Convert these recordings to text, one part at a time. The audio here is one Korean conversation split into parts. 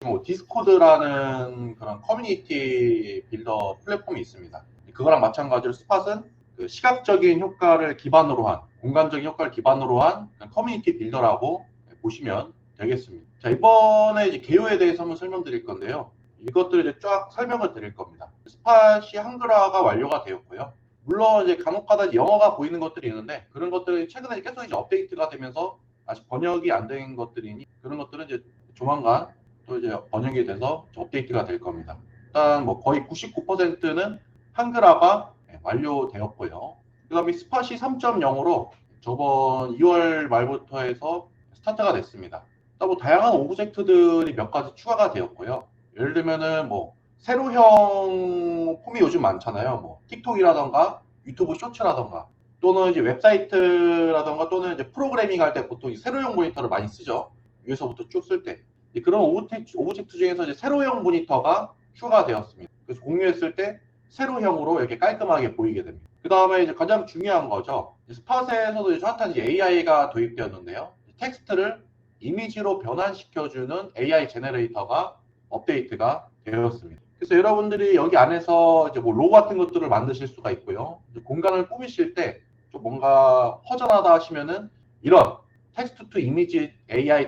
뭐 디스코드라는 그런 커뮤니티 빌더 플랫폼이 있습니다. 그거랑 마찬가지로 스팟은 그 시각적인 효과를 기반으로 한, 공간적인 효과를 기반으로 한 커뮤니티 빌더라고 보시면 되겠습니다. 자, 이번에 이제 개요에 대해서 한번 설명드릴 건데요. 이것들을 이제 쫙 설명을 드릴 겁니다. 스팟이 한글화가 완료가 되었고요. 물론 이제 간혹가다 영어가 보이는 것들이 있는데 그런 것들이 최근에 계속 이제 업데이트가 되면서 아직 번역이 안 된 것들이니 그런 것들은 이제 조만간 또 이제 번역이 돼서 업데이트가 될 겁니다. 일단 뭐 거의 99%는 한글화가 완료되었고요. 그 다음에 스팟이 3.0으로 저번 2월 말부터 해서 스타트가 됐습니다. 뭐 다양한 오브젝트들이 몇 가지 추가가 되었고요. 예를 들면은 뭐 세로형 폼이 요즘 많잖아요. 뭐 틱톡이라던가 유튜브 쇼츠라던가 또는 이제 웹사이트라던가 또는 이제 프로그래밍 할 때 보통 세로형 모니터를 많이 쓰죠. 위에서부터 쭉 쓸 때. 그런 오브젝트 중에서 이제 세로형 모니터가 추가되었습니다. 그래서 공유했을 때 세로형으로 이렇게 깔끔하게 보이게 됩니다. 그 다음에 이제 가장 중요한 거죠. 스팟에서도 이제 핫한 AI가 도입되었는데요. 텍스트를 이미지로 변환시켜주는 AI 제너레이터가 업데이트가 되었습니다. 그래서 여러분들이 여기 안에서 이제 뭐 로고 같은 것들을 만드실 수가 있고요. 공간을 꾸미실 때 좀 뭔가 허전하다 하시면은 이런 텍스트 투 이미지 AI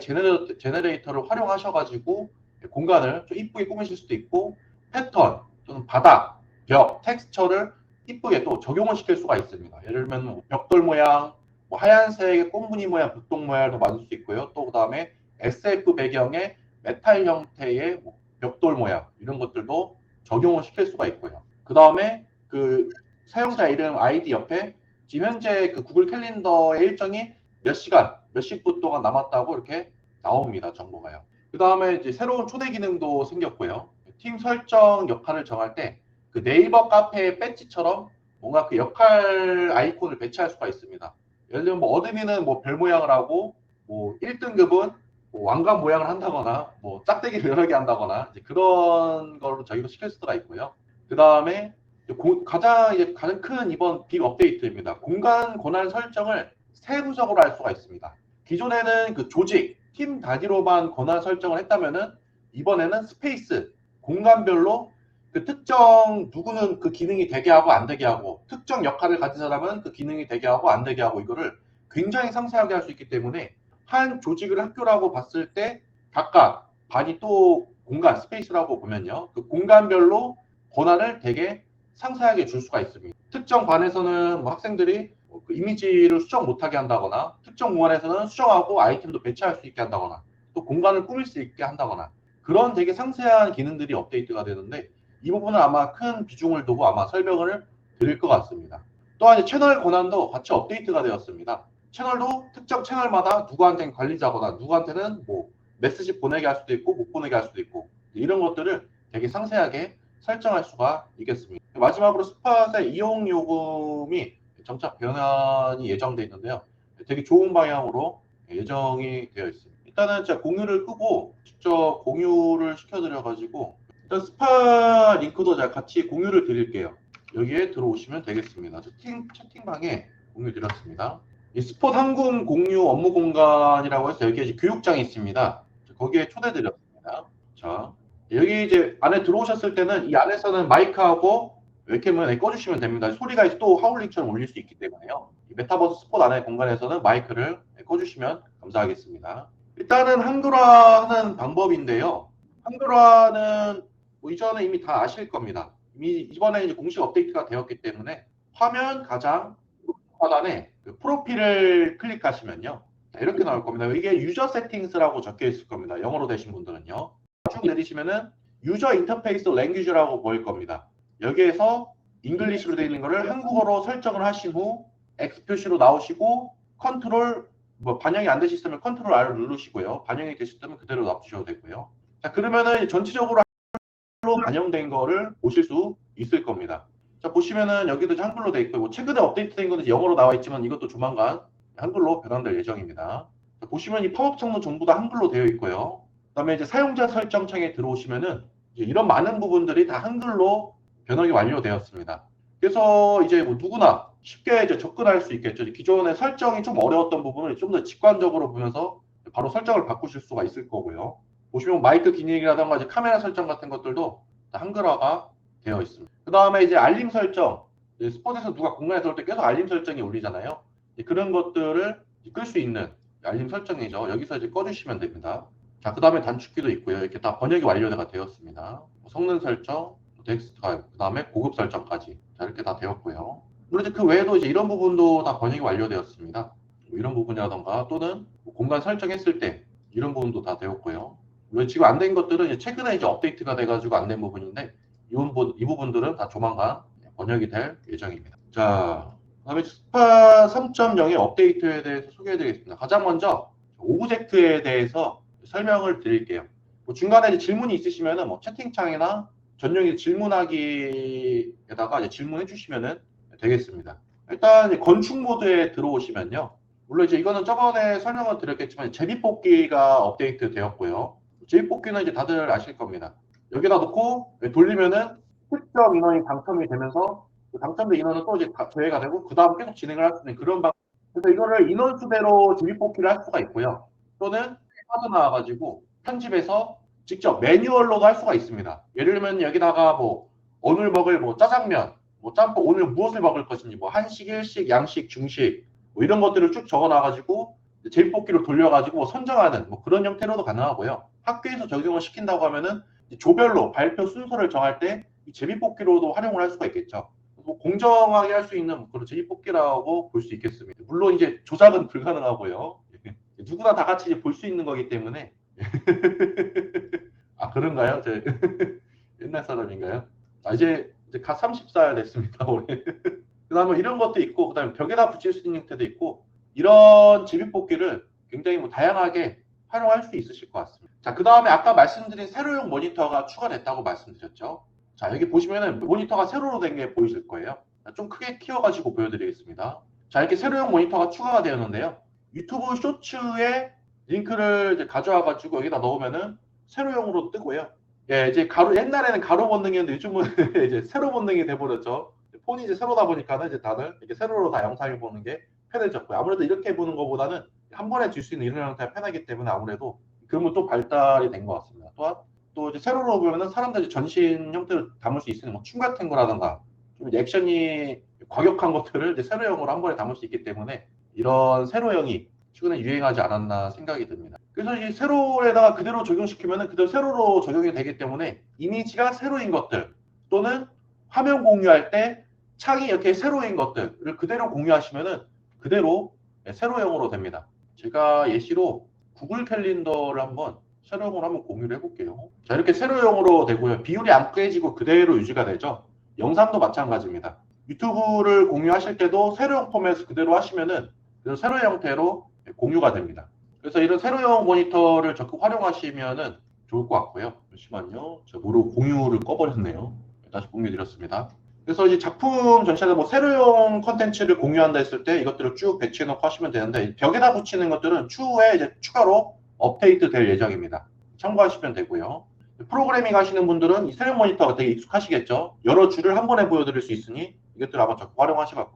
제너레이터를 활용하셔가지고 공간을 좀 이쁘게 꾸미실 수도 있고 패턴 또는 바닥, 벽, 텍스처를 이쁘게 또 적용을 시킬 수가 있습니다. 예를 들면 뭐 벽돌 모양, 뭐 하얀색의 꽃무늬 모양, 벽돌 모양도 만들 수 있고요. 또 그 다음에 SF 배경의 메탈 형태의 뭐 벽돌 모양 이런 것들도 적용을 시킬 수가 있고요. 그 다음에 그 사용자 이름 아이디 옆에 지금 현재 그 구글 캘린더의 일정이 몇 시간, 몇십 분 동안 남았다고 이렇게 나옵니다. 정보가요. 그 다음에 이제 새로운 초대 기능도 생겼고요. 팀 설정 역할을 정할 때 그 네이버 카페 배지처럼 뭔가 그 역할 아이콘을 배치할 수가 있습니다. 예를 들면 뭐 어드민은 뭐 별 모양을 하고 뭐 1등급은 뭐 왕관 모양을 한다거나 뭐 짝대기를 여러 개 한다거나 이제 그런 걸로 저희도 시킬 수가 있고요. 그 다음에 가장 큰 이번 빅 업데이트입니다. 공간 권한 설정을 세부적으로 할 수가 있습니다. 기존에는 그 조직, 팀 단위로만 권한 설정을 했다면은 이번에는 스페이스, 공간별로 그 특정 누구는 그 기능이 되게 하고 안 되게 하고 특정 역할을 가진 사람은 그 기능이 되게 하고 안 되게 하고 이거를 굉장히 상세하게 할 수 있기 때문에 한 조직을 학교라고 봤을 때 각각 반이 또 공간, 스페이스라고 보면요. 그 공간별로 권한을 되게 상세하게 줄 수가 있습니다. 특정 반에서는 뭐 학생들이 그 이미지를 수정 못하게 한다거나 특정 공간에서는 수정하고 아이템도 배치할 수 있게 한다거나 또 공간을 꾸밀 수 있게 한다거나 그런 되게 상세한 기능들이 업데이트가 되는데 이 부분은 아마 큰 비중을 두고 아마 설명을 드릴 것 같습니다. 또한 채널 권한도 같이 업데이트가 되었습니다. 채널도 특정 채널마다 누구한테는 관리자거나 누구한테는 뭐 메시지 보내게 할 수도 있고 못 보내게 할 수도 있고 이런 것들을 되게 상세하게 설정할 수가 있겠습니다. 마지막으로 스팟의 이용 요금이 정착 변환이 예정되어 있는데요. 되게 좋은 방향으로 예정이 되어 있습니다. 일단은 제가 공유를 끄고 직접 공유를 시켜드려가지고 일단 스팟 링크도 제가 같이 공유를 드릴게요. 여기에 들어오시면 되겠습니다. 채팅방에 공유 드렸습니다. 이 스폿 한군 공유 업무 공간이라고 해서 여기에 이제 교육장이 있습니다. 거기에 초대드렸습니다. 자, 여기 이제 안에 들어오셨을 때는 이 안에서는 마이크하고 웹캠을 꺼주시면 됩니다. 소리가 또 하울링처럼 울릴 수 있기 때문에요. 이 메타버스 스폿 안에 공간에서는 마이크를 꺼주시면 감사하겠습니다. 일단은 한글화하는 방법인데요. 한글화는 뭐 이전에 이미 다 아실 겁니다. 이번에 이제 공식 업데이트가 되었기 때문에 화면 가장 하단에 그 프로필을 클릭하시면요. 이렇게 나올 겁니다. 이게 유저 세팅스라고 적혀 있을 겁니다. 영어로 되신 분들은요. 쭉 내리시면은 유저 인터페이스 랭귀지라고 보일 겁니다. 여기에서 잉글리시로 되어 있는 거를 한국어로 설정을 하신 후 X 표시로 나오시고 컨트롤 뭐 반영이 안 되셨으면 컨트롤 R을 누르시고요. 반영이 되셨으면 그대로 놔두셔도 되고요. 자, 그러면은 전체적으로 반영된 거를 보실 수 있을 겁니다. 자, 보시면은 여기도 한글로 되어 있고 뭐 최근에 업데이트된 거는 영어로 나와 있지만 이것도 조만간 한글로 변환될 예정입니다. 자, 보시면 이 팝업 창도 전부 다 한글로 되어 있고요. 그다음에 이제 사용자 설정 창에 들어오시면은 이제 이런 많은 부분들이 다 한글로 변환이 완료되었습니다. 그래서 이제 뭐 누구나 쉽게 이제 접근할 수 있겠죠. 기존에 설정이 좀 어려웠던 부분을 좀 더 직관적으로 보면서 바로 설정을 바꾸실 수가 있을 거고요. 보시면 마이크 기능이라던가 이제 카메라 설정 같은 것들도 다 한글화가 되어 있습니다. 그 다음에 이제 알림 설정, 스폿에서 누가 공간에 들어올 때 계속 알림 설정이 울리잖아요. 그런 것들을 끌 수 있는 알림 설정이죠. 여기서 이제 꺼주시면 됩니다. 자, 그 다음에 단축키도 있고요. 이렇게 다 번역이 완료가 되었습니다. 성능 설정, 텍스트 타입, 그 다음에 고급 설정까지. 자, 이렇게 다 되었고요. 물론 이제 그 외에도 이제 이런 부분도 다 번역이 완료되었습니다. 이런 부분이라던가 또는 공간 설정했을 때 이런 부분도 다 되었고요. 물론 지금 안 된 것들은 이제 최근에 이제 업데이트가 돼가지고 안 된 부분인데 이 부분들은 다 조만간 번역이 될 예정입니다. 자, 그다음에 스파 3.0의 업데이트에 대해서 소개해드리겠습니다. 가장 먼저 오브젝트에 대해서 설명을 드릴게요. 뭐 중간에 이제 질문이 있으시면은 뭐 채팅창이나 전용의 질문하기에다가 이제 질문해 주시면은 되겠습니다. 일단 건축 모드에 들어오시면요. 물론 이제 이거는 저번에 설명을 드렸겠지만 제비뽑기가 업데이트 되었고요. 제비뽑기는 이제 다들 아실 겁니다. 여기다 놓고 돌리면은 특정 인원이 당첨이 되면서 그 당첨된 인원은 또 이제 조회가 되고 그 다음 계속 진행을 할 수 있는 그런 방. 그래서 이거를 인원수대로 제비뽑기를 할 수가 있고요. 또는 빠져나와가지고 편집해서 직접 매뉴얼로도 할 수가 있습니다. 예를 들면 여기다가 뭐 오늘 먹을 뭐 짜장면, 뭐 짬뽕, 오늘 무엇을 먹을 것인지 뭐 한식, 일식, 양식, 중식 뭐 이런 것들을 쭉 적어놔가지고 제비뽑기로 돌려가지고 뭐 선정하는 뭐 그런 형태로도 가능하고요. 학교에서 적용을 시킨다고 하면은 조별로 발표 순서를 정할 때 제비뽑기로도 활용을 할 수가 있겠죠. 뭐 공정하게 할 수 있는 그런 제비뽑기라고 볼 수 있겠습니다. 물론 이제 조작은 불가능하고요. 누구나 다 같이 볼 수 있는 거기 때문에. 아, 그런가요? 제 옛날 사람인가요? 아, 이제 갓 30살 됐습니다, 올해. 그 다음에 이런 것도 있고, 그 다음에 벽에다 붙일 수 있는 형태도 있고, 이런 제비뽑기를 굉장히 뭐 다양하게 활용할 수 있으실 것 같습니다. 자, 그 다음에 아까 말씀드린 세로용 모니터가 추가됐다고 말씀드렸죠. 자, 여기 보시면은 모니터가 세로로 된 게 보이실 거예요. 좀 크게 키워가지고 보여드리겠습니다. 자, 이렇게 세로용 모니터가 추가가 되었는데요. 유튜브 쇼츠에 링크를 이제 가져와가지고 여기다 넣으면은 세로용으로 뜨고요. 예, 이제 옛날에는 가로 본능이었는데 요즘은 이제 세로 본능이 돼버렸죠. 폰이 이제 세로다 보니까는 이제 다들 이렇게 세로로 다 영상을 보는 게 편해졌고요. 아무래도 이렇게 보는 것보다는 한 번에 줄 수 있는 이런 형태가 편하기 때문에 아무래도 그러면 또 발달이 된 것 같습니다. 또한 또 이제 세로로 보면은 사람들이 전신 형태로 담을 수 있는 뭐 춤 같은 거라든가 좀 액션이 과격한 것들을 이제 세로형으로 한 번에 담을 수 있기 때문에 이런 세로형이 최근에 유행하지 않았나 생각이 듭니다. 그래서 이 세로에다가 그대로 적용시키면은 그대로 세로로 적용이 되기 때문에 이미지가 세로인 것들 또는 화면 공유할 때 창이 이렇게 세로인 것들을 그대로 공유하시면은 그대로 세로형으로 됩니다. 제가 예시로 구글 캘린더를 한번 세로형으로 한번 공유를 해볼게요. 자, 이렇게 세로형으로 되고요. 비율이 안 깨지고 그대로 유지가 되죠. 영상도 마찬가지입니다. 유튜브를 공유하실 때도 세로형 포맷 그대로 하시면은 세로형 형태로 공유가 됩니다. 그래서 이런 세로형 모니터를 적극 활용하시면은 좋을 것 같고요. 잠시만요. 저 모르고 공유를 꺼버렸네요. 다시 공유드렸습니다. 그래서 이제 작품 전체에서 뭐 세로용 컨텐츠를 공유한다 했을 때 이것들을 쭉 배치해 놓고 하시면 되는데 벽에다 붙이는 것들은 추후에 이제 추가로 업데이트 될 예정입니다. 참고하시면 되고요. 프로그래밍 하시는 분들은 이 세로용 모니터가 되게 익숙하시겠죠. 여러 줄을 한 번에 보여드릴 수 있으니 이것들 아마 적극 활용하실 것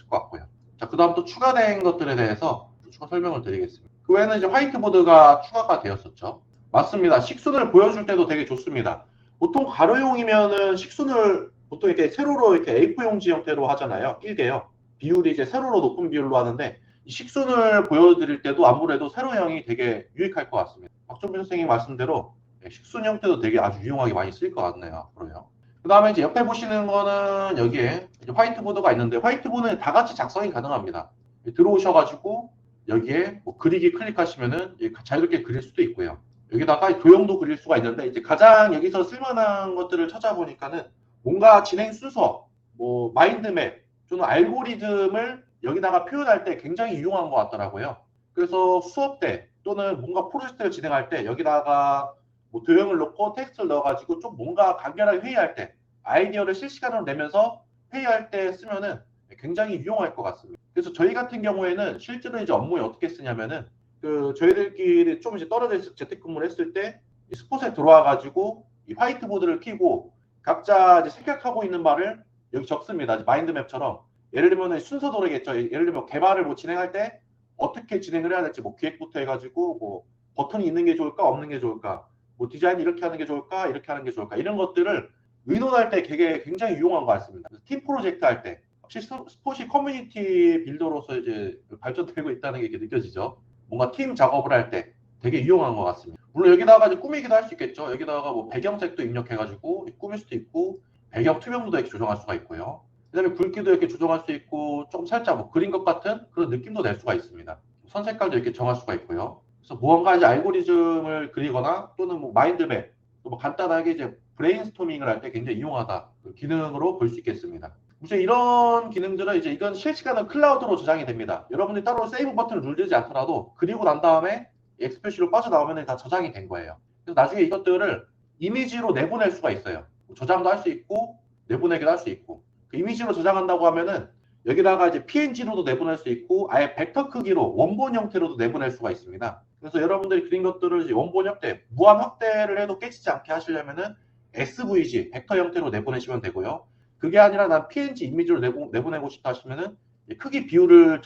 같고요. 자, 그 다음 또 추가된 것들에 대해서 추가 설명을 드리겠습니다. 그 외에는 이제 화이트보드가 추가가 되었었죠. 맞습니다. 식순을 보여줄 때도 되게 좋습니다. 보통 가로용이면은 식순을 보통 이렇게 세로로 이렇게 A4 용지 형태로 하잖아요. 길게요. 비율이 이제 세로로 높은 비율로 하는데 이 식순을 보여드릴 때도 아무래도 세로형이 되게 유익할 것 같습니다. 박종빈 선생님 말씀대로 식순 형태도 되게 아주 유용하게 많이 쓸 것 같네요. 앞으로요. 그 다음에 이제 옆에 보시는 거는 여기에 화이트보드가 있는데 화이트보드는 다 같이 작성이 가능합니다. 들어오셔가지고 여기에 뭐 그리기 클릭하시면은 자유롭게 그릴 수도 있고요. 여기다가 도형도 그릴 수가 있는데 이제 가장 여기서 쓸만한 것들을 찾아보니까는 뭔가 진행 순서, 뭐 마인드맵 또는 알고리즘을 여기다가 표현할 때 굉장히 유용한 것 같더라고요. 그래서 수업 때 또는 뭔가 프로젝트를 진행할 때 여기다가 뭐 도형을 넣고 텍스트를 넣어가지고 좀 뭔가 간결하게 회의할 때 아이디어를 실시간으로 내면서 회의할 때 쓰면은 굉장히 유용할 것 같습니다. 그래서 저희 같은 경우에는 실제로 이제 업무에 어떻게 쓰냐면은 그 저희들끼리 좀 이제 떨어져 있어 재택근무를 했을 때 스폿에 들어와가지고 이 화이트보드를 켜고 각자 이제 생각하고 있는 말을 여기 적습니다. 마인드맵처럼 예를 들면 순서대로겠죠. 예를 들면 개발을 뭐 진행할 때 어떻게 진행을 해야 될지 뭐 기획부터 해가지고 뭐 버튼이 있는 게 좋을까 없는 게 좋을까 뭐 디자인 이렇게 하는 게 좋을까, 이렇게 하는 게 좋을까, 이런 것들을 의논할 때 되게 굉장히 유용한 것 같습니다. 팀 프로젝트 할 때 혹시 스포시 커뮤니티 빌더로서 이제 발전되고 있다는 게 이렇게 느껴지죠. 뭔가 팀 작업을 할 때 되게 유용한 것 같습니다. 물론 여기다가 이제 꾸미기도 할 수 있겠죠. 여기다가 뭐 배경색도 입력해가지고 꾸밀 수도 있고, 배경 투명도도 이렇게 조정할 수가 있고요. 그다음에 굵기도 이렇게 조정할 수 있고, 좀 살짝 뭐 그린 것 같은 그런 느낌도 낼 수가 있습니다. 선 색깔도 이렇게 정할 수가 있고요. 그래서 무언가 이제 알고리즘을 그리거나 또는 뭐 마인드맵, 뭐 간단하게 이제 브레인스토밍을 할 때 굉장히 유용하다 그 기능으로 볼 수 있겠습니다. 이제 이런 기능들은 이제 이건 실시간으로 클라우드로 저장이 됩니다. 여러분들이 따로 세이브 버튼을 누르지 않더라도 그리고 난 다음에 엑스표시로 빠져나오면 다 저장이 된 거예요. 그래서 나중에 이것들을 이미지로 내보낼 수가 있어요. 저장도 할 수 있고 내보내기도 할 수 있고, 그 이미지로 저장한다고 하면은 여기다가 이제 PNG로도 내보낼 수 있고 아예 벡터 크기로 원본 형태로도 내보낼 수가 있습니다. 그래서 여러분들이 그린 것들을 이제 원본 형태, 무한 확대를 해도 깨지지 않게 하시려면은 SVG, 벡터 형태로 내보내시면 되고요. 그게 아니라 난 PNG 이미지로 내보내고 싶다 하시면은 크기 비율을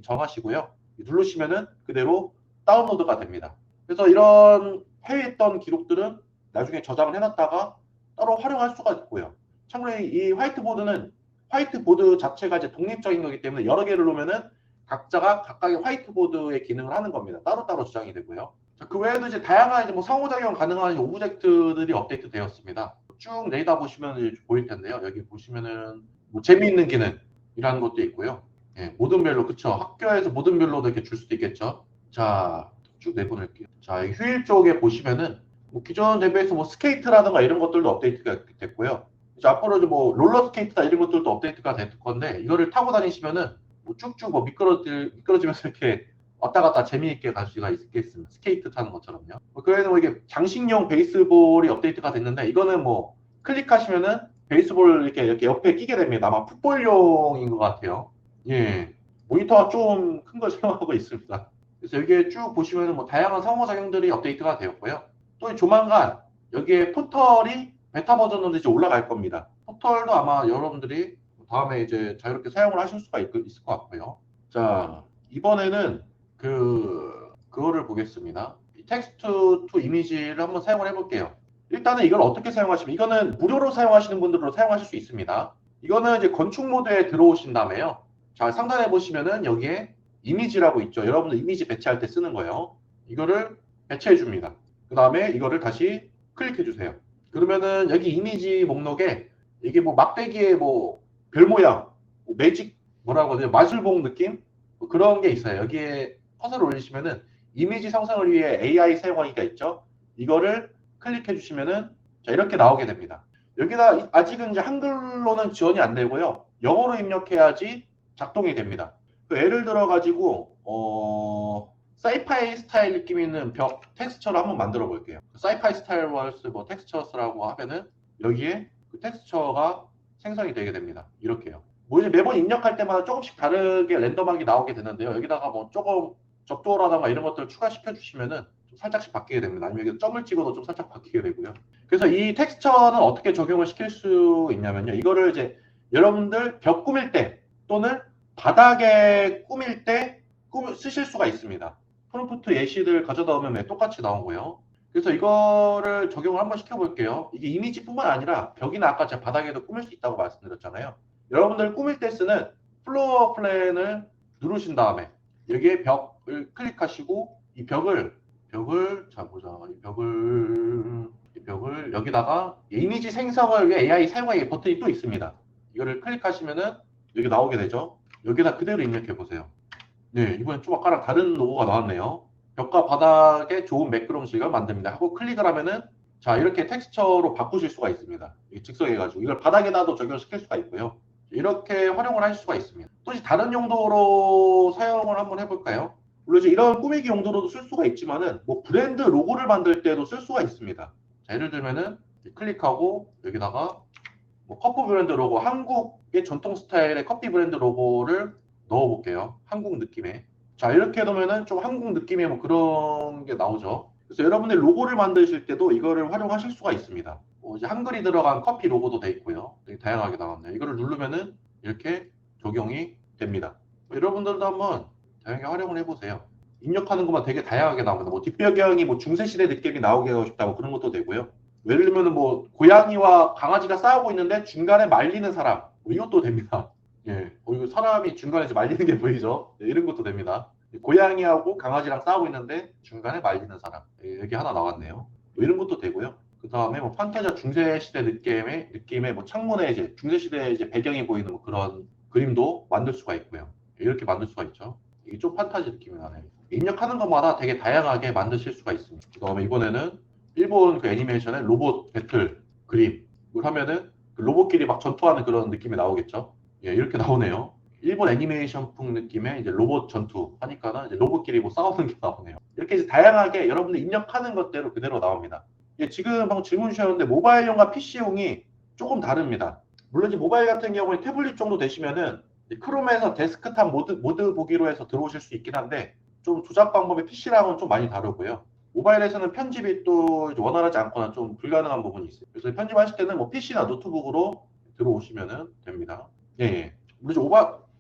정하시고요. 누르시면은 그대로 다운로드가 됩니다. 그래서 이런 해외에 있던 기록들은 나중에 저장을 해놨다가 따로 활용할 수가 있고요. 참고로 이 화이트보드는 화이트보드 자체가 이제 독립적인 거기 때문에 여러 개를 놓으면은 각자가 각각의 화이트보드의 기능을 하는 겁니다. 따로따로 저장이 되고요. 자, 그 외에도 이제 다양한 이제 뭐 상호작용 가능한 오브젝트들이 업데이트 되었습니다. 쭉 내다 보시면 보일 텐데요. 여기 보시면은 뭐 재미있는 기능이라는 것도 있고요. 예, 모든 별로, 그쵸. 학교에서 모든 별로도 이렇게 줄 수도 있겠죠. 자, 쭉 내보낼게요. 자, 이 휴일 쪽에 보시면은 뭐 기존 대비해서 뭐 스케이트라든가 이런 것들도 업데이트가 됐고요. 이제 앞으로 뭐 롤러 스케이트나 이런 것들도 업데이트가 될 건데, 이거를 타고 다니시면은 뭐 쭉쭉 뭐 미끄러지면서 이렇게 왔다 갔다 재미있게 갈 수가 있겠습니다. 스케이트 타는 것처럼요. 그 외에는 뭐 이게 장식용 베이스볼이 업데이트가 됐는데, 이거는 뭐 클릭하시면은 베이스볼 이렇게 옆에 끼게 됩니다. 아마 풋볼용인 것 같아요. 예. 모니터가 좀 큰 걸 사용하고 있습니다. 그래서 여기에 쭉 보시면은 뭐 다양한 상호작용들이 업데이트가 되었고요. 또 조만간 여기에 포털이 베타 버전으로 이제 올라갈 겁니다. 포털도 아마 여러분들이 다음에 이제 자유롭게 사용을 하실 수가 있을 것 같고요. 자, 이번에는 그거를 보겠습니다. 텍스트 투 이미지를 한번 사용을 해볼게요. 일단은 이걸 어떻게 사용하시면, 이거는 무료로 사용하시는 분들로 사용하실 수 있습니다. 이거는 이제 건축 모드에 들어오신 다음에요. 자, 상단에 보시면은 여기에 이미지라고 있죠. 여러분들 이미지 배치할 때 쓰는 거예요. 이거를 배치해 줍니다. 그 다음에 이거를 다시 클릭해 주세요. 그러면은 여기 이미지 목록에 이게 뭐 막대기에 뭐 별 모양, 뭐 매직 뭐라고 하죠? 마술봉 느낌? 뭐 그런 게 있어요. 여기에 커서를 올리시면은 이미지 생성을 위해 AI 사용하기가 있죠. 이거를 클릭해 주시면은 자, 이렇게 나오게 됩니다. 여기다 아직은 이제 한글로는 지원이 안 되고요. 영어로 입력해야지 작동이 됩니다. 예를 들어 가지고 사이파이 스타일 느낌 있는 벽 텍스처를 한번 만들어 볼게요. 사이파이 스타일 월스 뭐 텍스처스라고 하면은 여기에 그 텍스처가 생성이 되게 됩니다. 이렇게요. 뭐 이제 매번 입력할 때마다 조금씩 다르게 랜덤하게 나오게 되는데요. 여기다가 뭐 조금 적도라던가 이런 것들을 추가시켜 주시면은 좀 살짝씩 바뀌게 됩니다. 아니면 여기 점을 찍어도 좀 살짝 바뀌게 되고요. 그래서 이 텍스처는 어떻게 적용을 시킬 수 있냐면요. 이거를 이제 여러분들 벽 꾸밀 때 또는 바닥에 꾸밀 때 쓰실 수가 있습니다. 프롬프트 예시들 가져다 오면 똑같이 나오고요. 그래서 이거를 적용을 한번 시켜볼게요. 이게 이미지뿐만 아니라 벽이나 아까 제가 바닥에도 꾸밀 수 있다고 말씀드렸잖아요. 여러분들 꾸밀 때 쓰는 플로어 플랜을 누르신 다음에 여기에 벽을 클릭하시고 이 벽을 자 보자. 이 벽을 여기다가 이미지 생성을 위해 AI 사용하기 버튼이 또 있습니다. 이거를 클릭하시면은 여기 나오게 되죠. 여기다 그대로 입력해 보세요. 네, 이번엔 좀 아까랑 다른 로고가 나왔네요. 벽과 바닥에 좋은 매끄러움식을 만듭니다. 하고 클릭을 하면은 자, 이렇게 텍스처로 바꾸실 수가 있습니다. 즉석해가지고 이걸 바닥에다도 적용시킬 수가 있고요. 이렇게 활용을 할 수가 있습니다. 또 다른 용도로 사용을 한번 해볼까요? 물론 이제 이런 꾸미기 용도로도 쓸 수가 있지만은 뭐 브랜드 로고를 만들 때도 쓸 수가 있습니다. 자, 예를 들면은 클릭하고 여기다가 뭐 커피 브랜드 로고, 한국의 전통 스타일의 커피 브랜드 로고를 넣어볼게요. 한국 느낌의. 자, 이렇게 해놓으면은 좀 한국 느낌의 뭐 그런 게 나오죠. 그래서 여러분들 로고를 만드실 때도 이거를 활용하실 수가 있습니다. 이제 한글이 들어간 커피 로고도 돼 있고요. 되게 다양하게 나왔네요. 이거를 누르면은 이렇게 적용이 됩니다. 여러분들도 한번 다양하게 활용을 해보세요. 입력하는 것만 되게 다양하게 나옵니다. 뭐 뒷배경이 뭐 중세시대 느낌이 나오게 하고 싶다 뭐 그런 것도 되고요. 예를 들면 뭐 고양이와 강아지가 싸우고 있는데 중간에 말리는 사람 뭐 이것도 됩니다. 예, 이거 사람이 중간에서 말리는 게 보이죠? 네, 이런 것도 됩니다. 고양이하고 강아지랑 싸우고 있는데 중간에 말리는 사람 여기 하나 나왔네요. 뭐 이런 것도 되고요. 그 다음에 뭐 판타지아 중세시대 느낌의 뭐 창문에 이제 중세시대 이제 배경이 보이는 뭐 그런 그림도 만들 수가 있고요. 이렇게 만들 수가 있죠. 이게 좀 판타지 느낌이 나네요. 입력하는 것마다 되게 다양하게 만드실 수가 있습니다. 그 다음에 이번에는 일본 그 애니메이션의 로봇 배틀 그림을 하면은 그 로봇끼리 막 전투하는 그런 느낌이 나오겠죠. 예, 이렇게 나오네요. 일본 애니메이션풍 느낌의 이제 로봇 전투 하니까는 이제 로봇끼리 뭐 싸우는 게 나오네요. 이렇게 이제 다양하게 여러분들 입력하는 것대로 그대로 나옵니다. 예, 지금 방금 질문 주셨는데 모바일용과 PC용이 조금 다릅니다. 물론 이제 모바일 같은 경우에 태블릿 정도 되시면은 크롬에서 데스크탑 모드 보기로 해서 들어오실 수 있긴 한데 좀 조작 방법이 PC랑은 좀 많이 다르고요. 모바일에서는 편집이 또 원활하지 않거나 좀 불가능한 부분이 있어요. 그래서 편집하실 때는 뭐 PC나 노트북으로 들어오시면 됩니다. 예, 예. 물론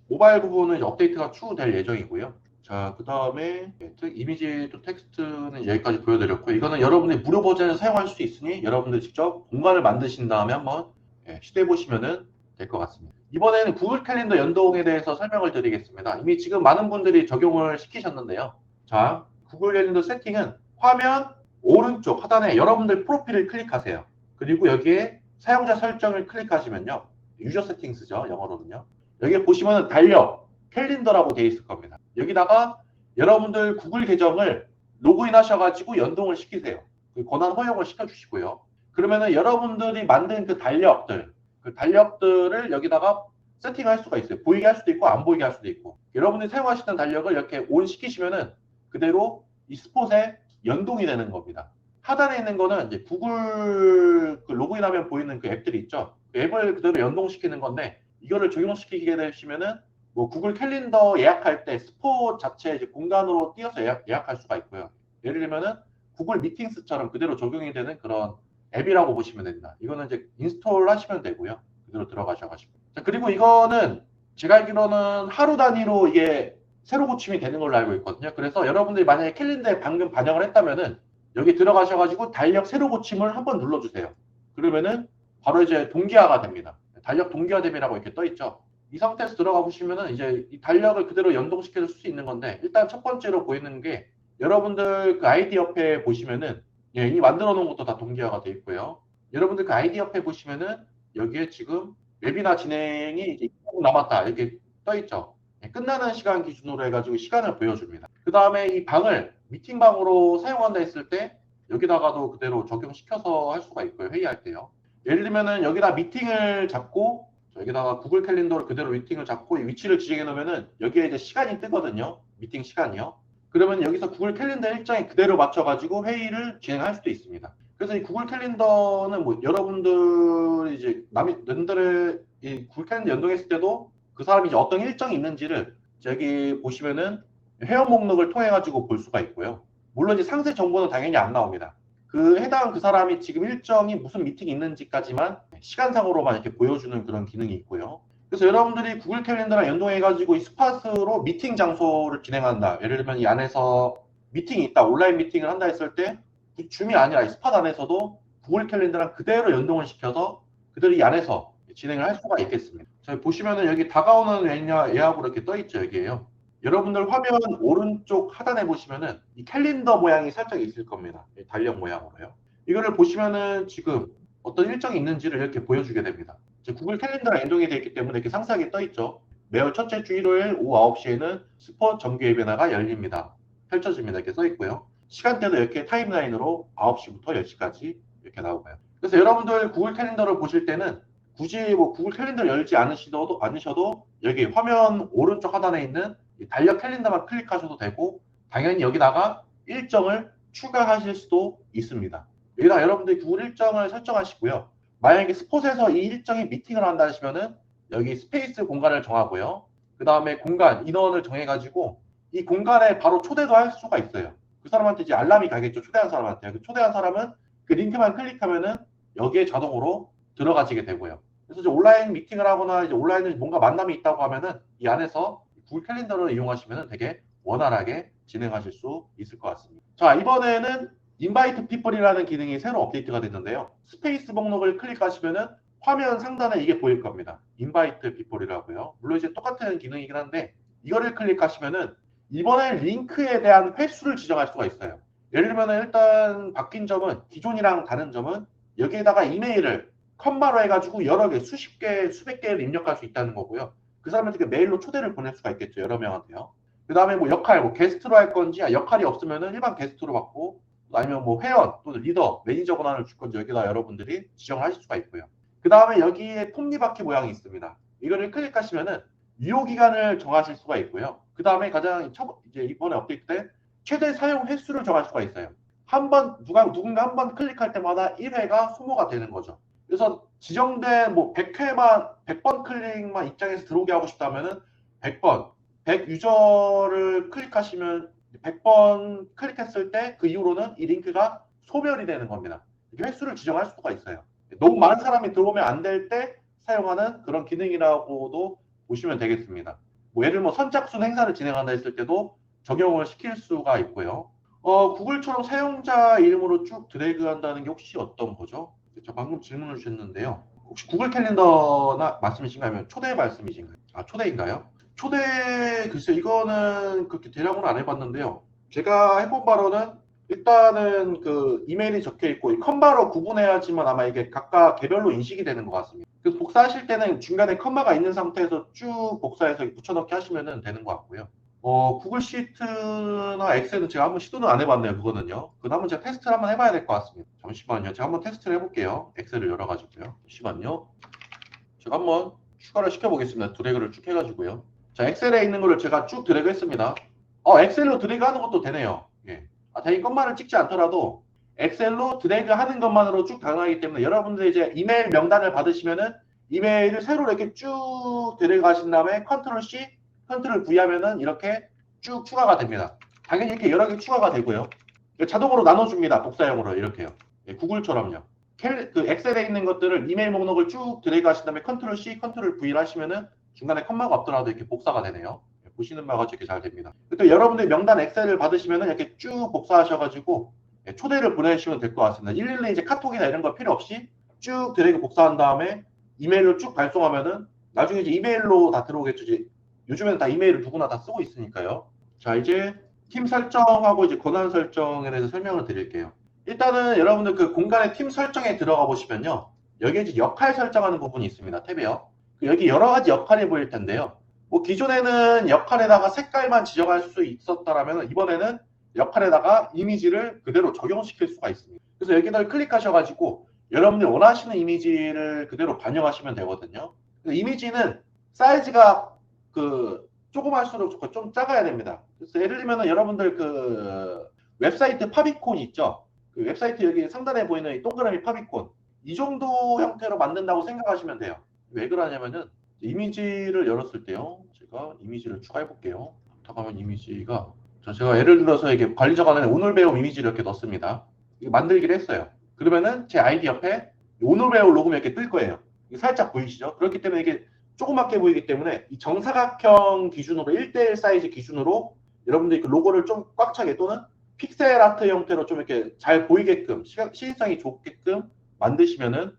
모바일 부분은 이제 업데이트가 추후될 예정이고요. 자, 그 다음에 이미지 또 텍스트는 여기까지 보여드렸고요. 이거는 여러분의 무료 버전을 사용할 수 있으니 여러분들 직접 공간을 만드신 다음에 한번 시도해 보시면 될 것 같습니다. 이번에는 구글 캘린더 연동에 대해서 설명을 드리겠습니다. 이미 지금 많은 분들이 적용을 시키셨는데요. 자, 구글 캘린더 세팅은 화면 오른쪽 하단에 여러분들 프로필을 클릭하세요. 그리고 여기에 사용자 설정을 클릭하시면요. 유저 세팅스죠. 영어로는요. 여기에 보시면 달력, 캘린더라고 되어 있을 겁니다. 여기다가 여러분들 구글 계정을 로그인 하셔가지고 연동을 시키세요. 그 권한 허용을 시켜주시고요. 그러면은 여러분들이 만든 그 달력들을 여기다가 세팅할 수가 있어요. 보이게 할 수도 있고 안 보이게 할 수도 있고. 여러분들이 사용하시는 달력을 이렇게 온 시키시면은 그대로 이 스폿에 연동이 되는 겁니다. 하단에 있는 거는 이제 구글 그 로그인하면 보이는 그 앱들이 있죠. 그 앱을 그대로 연동시키는 건데 이거를 적용시키게 되시면은 뭐 구글 캘린더 예약할 때 스폿 자체 이제 공간으로 띄어서 예약할 수가 있고요. 예를 들면은 구글 미팅스처럼 그대로 적용이 되는 그런 앱이라고 보시면 됩니다. 이거는 이제 인스톨 하시면 되고요. 그대로 들어가셔가지고. 자, 그리고 이거는 제가 알기로는 하루 단위로 이게 새로 고침이 되는 걸로 알고 있거든요. 그래서 여러분들이 만약에 캘린더에 방금 반영을 했다면은 여기 들어가셔가지고 달력 새로 고침을 한번 눌러주세요. 그러면은 바로 이제 동기화가 됩니다. 달력 동기화 대비라고 이렇게 떠 있죠. 이 상태에서 들어가 보시면은 이제 이 달력을 그대로 연동시켜 줄 수 있는 건데 일단 첫 번째로 보이는 게 여러분들 그 아이디 옆에 보시면은 예, 이 만들어 놓은 것도 다 동기화가 돼 있고요. 여러분들 그 아이디 옆에 보시면은 여기에 지금 웨비나 진행이 이제 2분 남았다 이렇게 떠 있죠. 예, 끝나는 시간 기준으로 해가지고 시간을 보여줍니다. 그 다음에 이 방을 미팅방으로 사용한다 했을 때 여기다가도 그대로 적용시켜서 할 수가 있고요. 회의할 때요. 예를 들면은 여기다 미팅을 잡고 여기다가 구글 캘린더를 그대로 미팅을 잡고 이 위치를 지정해 놓으면은 여기에 이제 시간이 뜨거든요. 미팅 시간이요. 그러면 여기서 구글 캘린더 일정에 그대로 맞춰가지고 회의를 진행할 수도 있습니다. 그래서 이 구글 캘린더는 뭐 여러분들이 이제 남들의 이 구글 캘린더 연동했을 때도 그 사람이 이제 어떤 일정이 있는지를 여기 보시면은 회원 목록을 통해 가지고 볼 수가 있고요. 물론 이제 상세 정보는 당연히 안 나옵니다. 그 해당 그 사람이 지금 일정이 무슨 미팅이 있는지까지만 시간상으로만 이렇게 보여주는 그런 기능이 있고요. 그래서 여러분들이 구글 캘린더랑 연동해가지고 이 스팟으로 미팅 장소를 진행한다. 예를 들면 이 안에서 미팅이 있다. 온라인 미팅을 한다 했을 때 이 줌이 아니라 이 스팟 안에서도 구글 캘린더랑 그대로 연동을 시켜서 그대로 이 안에서 진행을 할 수가 있겠습니다. 자, 보시면은 여기 다가오는 예약으로 이렇게 떠 있죠. 여기에요. 여러분들 화면 오른쪽 하단에 보시면은 이 캘린더 모양이 살짝 있을 겁니다. 달력 모양으로요. 이거를 보시면은 지금 어떤 일정이 있는지를 이렇게 보여주게 됩니다. 구글 캘린더랑 연동이 되어 있기 때문에 이렇게 상세하게 떠 있죠. 매월 첫째 주 일요일 오후 9시에는 스폿 정기 웨비나가 열립니다. 펼쳐집니다. 이렇게 써 있고요. 시간대도 이렇게 타임라인으로 9시부터 10시까지 이렇게 나오고요. 그래서 여러분들 구글 캘린더를 보실 때는 굳이 뭐 구글 캘린더를 열지 않으셔도 여기 화면 오른쪽 하단에 있는 달력 캘린더만 클릭하셔도 되고 당연히 여기다가 일정을 추가하실 수도 있습니다. 여기다 여러분들이 구글 일정을 설정하시고요. 만약에 스폿에서 이 일정에 미팅을 한다 하시면은 여기 스페이스 공간을 정하고요. 그 다음에 공간 인원을 정해가지고 이 공간에 바로 초대도 할 수가 있어요. 그 사람한테 이제 알람이 가겠죠. 초대한 사람한테. 그 초대한 사람은 그 링크만 클릭하면은 여기에 자동으로 들어가지게 되고요. 그래서 이제 온라인 미팅을 하거나 이제 온라인에 뭔가 만남이 있다고 하면은 이 안에서 구글 캘린더를 이용하시면은 되게 원활하게 진행하실 수 있을 것 같습니다. 자, 이번에는 인바이트 피플이라는 기능이 새로 업데이트가 됐는데요. 스페이스 목록을 클릭하시면은 화면 상단에 이게 보일 겁니다. 인바이트 피플이라고요. 물론 이제 똑같은 기능이긴 한데 이거를 클릭하시면은 이번에 링크에 대한 횟수를 지정할 수가 있어요. 예를 들면 일단 바뀐 점은 기존이랑 다른 점은 여기에다가 이메일을 컴마로 해가지고 여러 개, 수십 개, 수백 개를 입력할 수 있다는 거고요. 그 사람한테 메일로 초대를 보낼 수가 있겠죠. 여러 명한테요. 그 다음에 뭐 역할, 뭐 게스트로 할 건지, 역할이 없으면은 일반 게스트로 받고, 아니면 뭐 회원 또는 리더, 매니저 권한을 줄 건지 여기다 여러분들이 지정을 하실 수가 있고요. 그 다음에 여기에 톱니바퀴 모양이 있습니다. 이거를 클릭하시면은 유효 기간을 정하실 수가 있고요. 그 다음에 가장 이제 이번에 업데이트 때 최대 사용 횟수를 정할 수가 있어요. 누군가 한 번 클릭할 때마다 1회가 소모가 되는 거죠. 그래서 지정된 뭐 100번 클릭만 입장에서 들어오게 하고 싶다면은 100번, 100 유저를 클릭하시면 100번 클릭했을 때 그 이후로는 이 링크가 소멸이 되는 겁니다. 이렇게 횟수를 지정할 수가 있어요. 너무 많은 사람이 들어오면 안 될 때 사용하는 그런 기능이라고도 보시면 되겠습니다. 뭐 예를 들면 선착순 행사를 진행한다 했을 때도 적용을 시킬 수가 있고요. 구글처럼 사용자 이름으로 쭉 드래그 한다는 게 혹시 어떤 거죠? 저 방금 질문을 주셨는데요. 혹시 구글 캘린더나 말씀이신가요? 아니면 초대 말씀이신가요? 아, 초대인가요? 초대, 글쎄, 이거는 그렇게 대략으로 안 해봤는데요. 제가 해본 바로는 일단은 그 이메일이 적혀 있고, 이 컴마로 구분해야지만 아마 이게 각각 개별로 인식이 되는 것 같습니다. 그래서 복사하실 때는 중간에 컴마가 있는 상태에서 쭉 복사해서 붙여넣기 하시면 되는 것 같고요. 구글 시트나 엑셀은 제가 한번 시도는 안 해봤네요. 그거는요. 그건 한번 제가 테스트를 한번 해봐야 될 것 같습니다. 잠시만요. 제가 한번 테스트를 해볼게요. 엑셀을 열어가지고요. 잠시만요. 제가 한번 추가를 시켜보겠습니다. 드래그를 쭉 해가지고요. 자, 엑셀에 있는 거를 제가 쭉 드래그 했습니다. 엑셀로 드래그 하는 것도 되네요. 예. 대인 것만을 찍지 않더라도 엑셀로 드래그 하는 것만으로 쭉 가능하기 때문에 여러분들 이제 이메일 명단을 받으시면은 이메일을 새로 이렇게 쭉 드래그 하신 다음에 컨트롤 C, 컨트롤 V 하면은 이렇게 쭉 추가가 됩니다. 당연히 이렇게 여러 개 추가가 되고요. 자동으로 나눠줍니다. 복사형으로 이렇게요. 예, 구글처럼요. 그 엑셀에 있는 것들을 이메일 목록을 쭉 드래그 하신 다음에 컨트롤 C, 컨트롤 V를 하시면은 중간에 컴마가 없더라도 이렇게 복사가 되네요. 보시는 바가 이렇게 잘 됩니다. 또 여러분들 명단 엑셀을 받으시면은 이렇게 쭉 복사하셔가지고 초대를 보내주시면 될 것 같습니다. 일일이 이제 카톡이나 이런 거 필요 없이 쭉 드래그 복사한 다음에 이메일로 쭉 발송하면은 나중에 이제 이메일로 다 들어오겠죠. 이제 요즘에는 다 이메일을 누구나 다 쓰고 있으니까요. 자, 이제 팀 설정하고 이제 권한 설정에 대해서 설명을 드릴게요. 일단은 여러분들 그 공간의 팀 설정에 들어가 보시면요. 여기에 이제 역할 설정하는 부분이 있습니다. 탭이요. 여기 여러 가지 역할이 보일 텐데요. 뭐 기존에는 역할에다가 색깔만 지정할 수 있었다라면 이번에는 역할에다가 이미지를 그대로 적용시킬 수가 있습니다. 그래서 여기를 클릭하셔가지고 여러분들 원하시는 이미지를 그대로 반영하시면 되거든요. 이미지는 사이즈가 그 조그만할수록 좋고 좀 작아야 됩니다. 그래서 예를 들면 여러분들 그 웹사이트 파비콘 있죠? 그 웹사이트 여기 상단에 보이는 이 동그라미 파비콘 이 정도 형태로 만든다고 생각하시면 돼요. 왜 그러냐면은 이미지를 열었을 때요. 제가 이미지를 추가해 볼게요. 잠깐만 이미지가 제가 예를 들어서 이게 관리자 관한에 오늘 배움 이미지를 이렇게 넣습니다. 이거 만들기를 했어요. 그러면은 제 아이디 옆에 오늘 배움 로고가 이렇게 뜰 거예요. 이게 살짝 보이시죠? 그렇기 때문에 이게 조그맣게 보이기 때문에 이 정사각형 기준으로 1:1 사이즈 기준으로 여러분들이 그 로고를 좀 꽉 차게 또는 픽셀 아트 형태로 좀 이렇게 잘 보이게끔 시인성이 좋게끔 만드시면은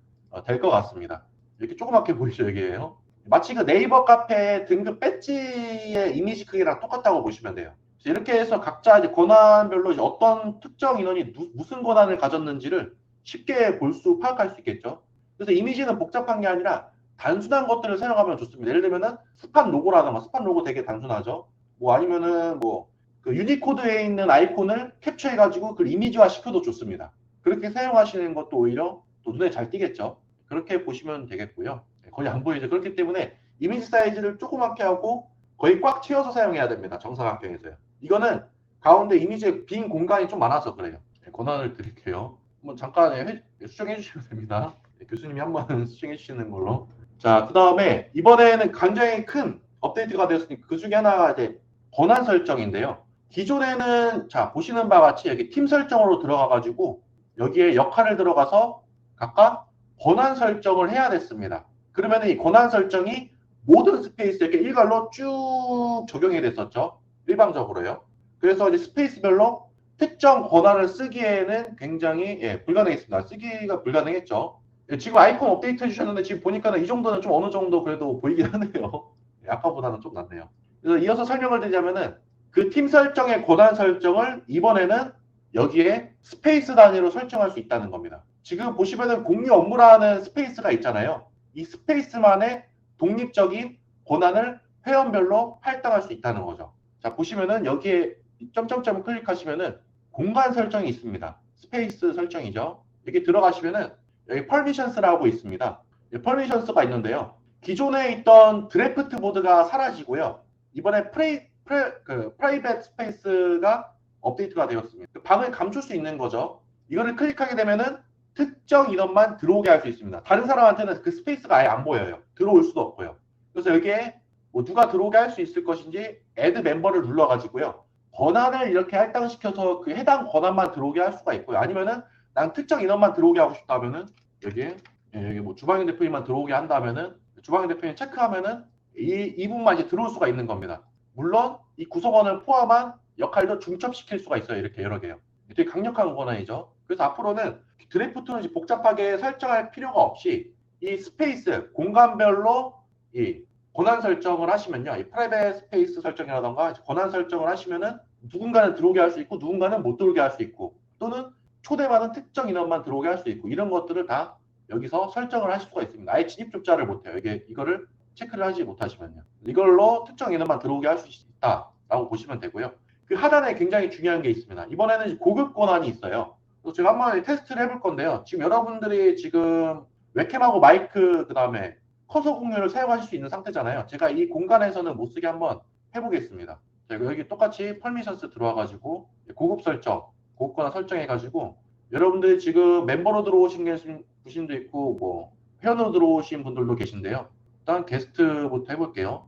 될 것 같습니다. 이렇게 조그맣게 보이죠, 여기에요. 마치 그 네이버 카페 등급 배지의 이미지 크기랑 똑같다고 보시면 돼요. 이렇게 해서 각자 이제 권한별로 이제 어떤 특정 인원이 무슨 권한을 가졌는지를 쉽게 파악할 수 있겠죠. 그래서 이미지는 복잡한 게 아니라 단순한 것들을 사용하면 좋습니다. 예를 들면은 스팟 로고라든가 스팟 로고 되게 단순하죠. 뭐 아니면은 뭐 그 유니코드에 있는 아이콘을 캡처해가지고 그 이미지화 시켜도 좋습니다. 그렇게 사용하시는 것도 오히려 또 눈에 잘 띄겠죠. 그렇게 보시면 되겠고요. 거의 안 보이죠. 그렇기 때문에 이미지 사이즈를 조그맣게 하고 거의 꽉 채워서 사용해야 됩니다. 정사각형에서요. 이거는 가운데 이미지에 빈 공간이 좀 많아서 그래요. 권한을 드릴게요. 한번 잠깐 수정해 주시면 됩니다. 교수님이 한번 수정해 주시는 걸로. 자, 그 다음에 이번에는 굉장히 큰 업데이트가 되었으니 그 중에 하나가 이제 권한 설정인데요. 기존에는 자 보시는 바와 같이 여기 팀 설정으로 들어가 가지고 여기에 역할을 들어가서 각각 권한 설정을 해야 됐습니다. 그러면 이 권한 설정이 모든 스페이스 이렇게 일괄로 쭉 적용이 됐었죠. 일방적으로요. 그래서 이제 스페이스별로 특정 권한을 쓰기에는 굉장히 불가능했습니다. 쓰기가 불가능했죠. 지금 아이콘 업데이트 해주셨는데 지금 보니까는 이 정도는 좀 어느 정도 그래도 보이긴 하네요. 아까보다는 좀 낫네요. 그래서 이어서 설명을 드리자면은 그 팀 설정의 권한 설정을 이번에는 여기에 스페이스 단위로 설정할 수 있다는 겁니다. 지금 보시면은 공유 업무라는 스페이스가 있잖아요. 이 스페이스만의 독립적인 권한을 회원별로 할당할 수 있다는 거죠. 자, 보시면은 여기에 점점점 클릭하시면은 공간 설정이 있습니다. 스페이스 설정이죠. 여기 들어가시면은 여기 퍼미션스라고 있습니다. 퍼미션스가 있는데요. 기존에 있던 드래프트 보드가 사라지고요. 이번에 프라이빗 스페이스가 업데이트가 되었습니다. 방을 감출 수 있는 거죠. 이거를 클릭하게 되면은 특정 인원만 들어오게 할 수 있습니다. 다른 사람한테는 그 스페이스가 아예 안 보여요. 들어올 수도 없고요. 그래서 여기에 뭐 누가 들어오게 할 수 있을 것인지 애드 멤버를 눌러가지고요. 권한을 이렇게 할당시켜서 그 해당 권한만 들어오게 할 수가 있고요. 아니면은 난 특정 인원만 들어오게 하고 싶다면은 여기에 여기 뭐 주방현 대표님만 들어오게 한다면은 주방현 대표님 체크하면은 이분만 이제 들어올 수가 있는 겁니다. 물론 이 구성원을 포함한 역할도 중첩시킬 수가 있어요. 이렇게 여러 개요. 되게 강력한 권한이죠. 그래서 앞으로는 드래프트는 복잡하게 설정할 필요가 없이 이 스페이스 공간별로 이 권한 설정을 하시면요. 이 프라이빗 스페이스 설정이라던가 권한 설정을 하시면은 누군가는 들어오게 할 수 있고 누군가는 못 들어오게 할 수 있고 또는 초대받은 특정 인원만 들어오게 할 수 있고 이런 것들을 다 여기서 설정을 하실 수가 있습니다. 아예 진입조차를 못해요. 이거를 체크를 하지 못하시면요. 이걸로 특정 인원만 들어오게 할 수 있다라고 보시면 되고요. 그 하단에 굉장히 중요한 게 있습니다. 이번에는 고급 권한이 있어요. 그래서 제가 한번 테스트를 해볼 건데요. 지금 여러분들이 지금 웹캠하고 마이크 그다음에 커서 공유를 사용하실 수 있는 상태잖아요. 제가 이 공간에서는 못 쓰게 한번 해보겠습니다. 자, 여기 똑같이 퍼미션스 들어와가지고 고급 설정, 고급 권한 설정해가지고 여러분들이 지금 멤버로 들어오신 분도 있고 뭐 회원으로 들어오신 분들도 계신데요. 일단 게스트부터 해볼게요.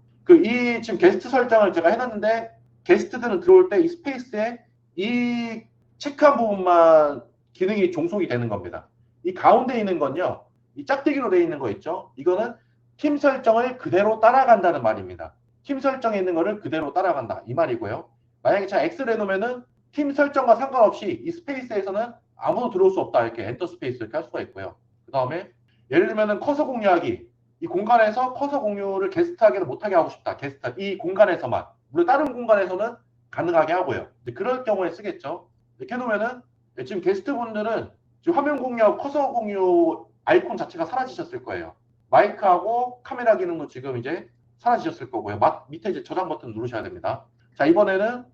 지금 게스트 설정을 제가 해놨는데 게스트들은 들어올 때 이 스페이스에 이 체크한 부분만 기능이 종속이 되는 겁니다. 이 가운데 있는 건요. 이 짝대기로 되어 있는 거 있죠? 이거는 팀 설정을 그대로 따라간다는 말입니다. 팀 설정에 있는 거를 그대로 따라간다. 이 말이고요. 만약에 제가 X를 해놓으면은 팀 설정과 상관없이 이 스페이스에서는 아무도 들어올 수 없다. 이렇게 엔터 스페이스 이렇게 할 수가 있고요. 그 다음에 예를 들면은 커서 공유하기. 이 공간에서 커서 공유를 게스트하게는 못하게 하고 싶다. 게스트 이 공간에서만. 물론 다른 공간에서는 가능하게 하고요. 그럴 경우에 쓰겠죠. 이렇게 해놓으면은 지금 게스트분들은 지금 화면 공유하고 커서 공유 아이콘 자체가 사라지셨을 거예요. 마이크하고 카메라 기능도 지금 이제 사라지셨을 거고요. 밑에 이제 저장 버튼 누르셔야 됩니다. 자, 이번에는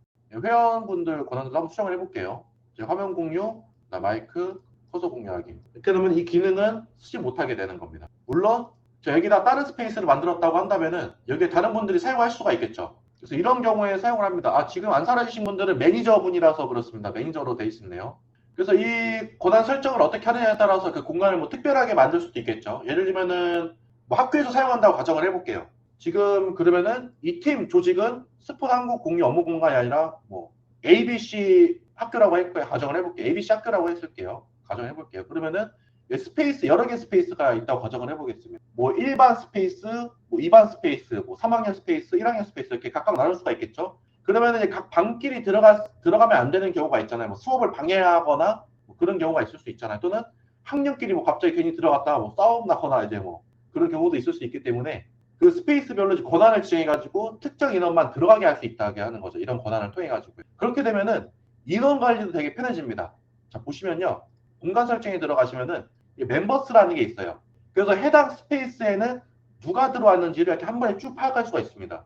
회원분들 권한도 한번 수정을 해볼게요. 화면 공유, 마이크, 커서 공유하기. 이렇게 되면 이 기능은 쓰지 못하게 되는 겁니다. 물론 여기다 다른 스페이스를 만들었다고 한다면은 여기에 다른 분들이 사용할 수가 있겠죠. 그래서 이런 경우에 사용을 합니다. 지금 안 사라지신 분들은 매니저분이라서 그렇습니다. 매니저로 돼 있네요. 그래서 이 권한 설정을 어떻게 하느냐에 따라서 그 공간을 뭐 특별하게 만들 수도 있겠죠. 예를 들면은 뭐 학교에서 사용한다고 가정을 해볼게요. 지금 그러면은 이 팀 조직은 스폰 한국 공유 업무 공간이 아니라 뭐 ABC 학교라고 가정을 해볼게요. ABC 학교라고 했을게요. 가정을 해볼게요. 그러면은 스페이스 여러 개 스페이스가 있다고 가정을 해보겠습니다. 뭐 1반 스페이스, 뭐 2반 스페이스, 뭐 3학년 스페이스, 1학년 스페이스 이렇게 각각 나눌 수가 있겠죠. 그러면 이제 각 방끼리 들어가면 안 되는 경우가 있잖아요. 뭐 수업을 방해하거나 뭐 그런 경우가 있을 수 있잖아요. 또는 학년끼리 뭐 갑자기 괜히 들어갔다가 뭐 싸움 나거나 이제 뭐 그런 경우도 있을 수 있기 때문에 그 스페이스별로 권한을 지정해가지고 특정 인원만 들어가게 할 수 있다게 하는 거죠. 이런 권한을 통해가지고. 그렇게 되면은 인원 관리도 되게 편해집니다. 자, 보시면요. 공간 설정에 들어가시면은 멤버스라는 게 있어요. 그래서 해당 스페이스에는 누가 들어왔는지를 이렇게 한 번에 쭉 파악할 수가 있습니다.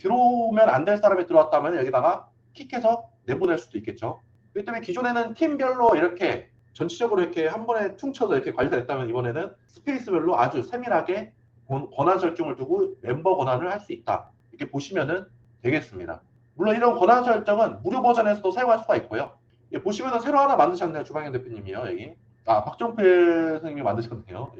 들어오면 안 될 사람이 들어왔다면 여기다가 킥해서 내보낼 수도 있겠죠. 그렇기 때문에 기존에는 팀별로 이렇게 전체적으로 이렇게 한 번에 퉁쳐서 이렇게 관리가 됐다면 이번에는 스페이스별로 아주 세밀하게 권한 설정을 두고 멤버 권한을 할 수 있다. 이렇게 보시면은 되겠습니다. 물론 이런 권한 설정은 무료 버전에서도 사용할 수가 있고요. 보시면은 새로 하나 만드셨네요. 주방현 대표님이요. 여기. 박종필 선생님이 만드셨네요.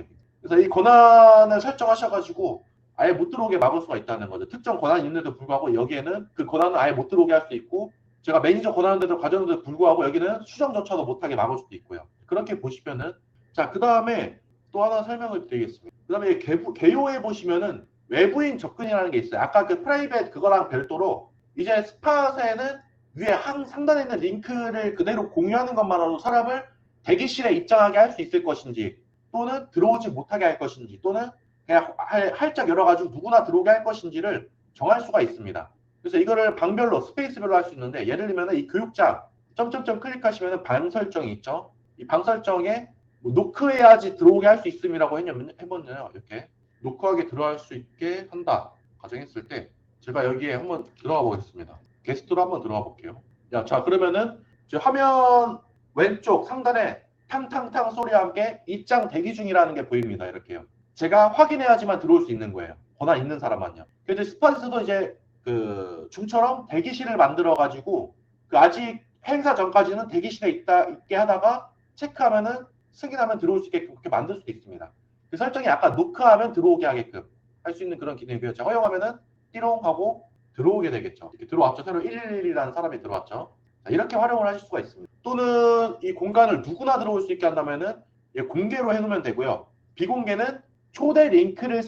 그래서 이 권한을 설정하셔가지고 아예 못 들어오게 막을 수가 있다는 거죠. 특정 권한이 있는데도 불구하고 여기에는 그 권한을 아예 못 들어오게 할 수도 있고 제가 매니저 권한인데도 가져오는데도 불구하고 여기는 수정조차도 못하게 막을 수도 있고요. 그렇게 보시면은 자, 그 다음에 또 하나 설명을 드리겠습니다. 그 다음에 개요에 보시면은 외부인 접근이라는 게 있어요. 아까 그 프라이빗 그거랑 별도로 이제 스팟에는 위에 상단에 있는 링크를 그대로 공유하는 것만으로도 사람을 대기실에 입장하게 할 수 있을 것인지, 또는 들어오지 못하게 할 것인지, 또는 그냥 활짝 열어가지고 누구나 들어오게 할 것인지를 정할 수가 있습니다. 그래서 이거를 방별로, 스페이스별로 할 수 있는데, 예를 들면 이 교육장 점점점 클릭하시면 방 설정이 있죠. 이 방 설정에 뭐 노크해야지 들어오게 할 수 있음이라고 해보면요, 이렇게 노크하게 들어갈 수 있게 한다 가정했을 때, 제가 여기에 한번 들어가 보겠습니다. 게스트로 한번 들어가 볼게요. 자, 그러면은 제 화면 왼쪽 상단에 탕탕탕 소리와 함께 입장 대기 중이라는 게 보입니다. 이렇게요. 제가 확인해야지만 들어올 수 있는 거예요. 권한 있는 사람만요. 그래서 스팟에서도 이제 그 줌처럼 대기실을 만들어 가지고 그 아직 행사 전까지는 대기실에 있게 하다가 체크하면은 승인하면 들어올 수 있게끔 그렇게 만들 수도 있습니다. 그 설정이 아까 노크하면 들어오게 하게끔 할 수 있는 그런 기능이고요. 자, 허용하면은 띠롱 하고 들어오게 되겠죠. 이렇게 들어왔죠. 새로 111이라는 사람이 들어왔죠. 자, 이렇게 활용을 하실 수가 있습니다. 또는 이 공간을 누구나 들어올 수 있게 한다면은 공개로 해놓으면 되고요. 비공개는 초대 링크를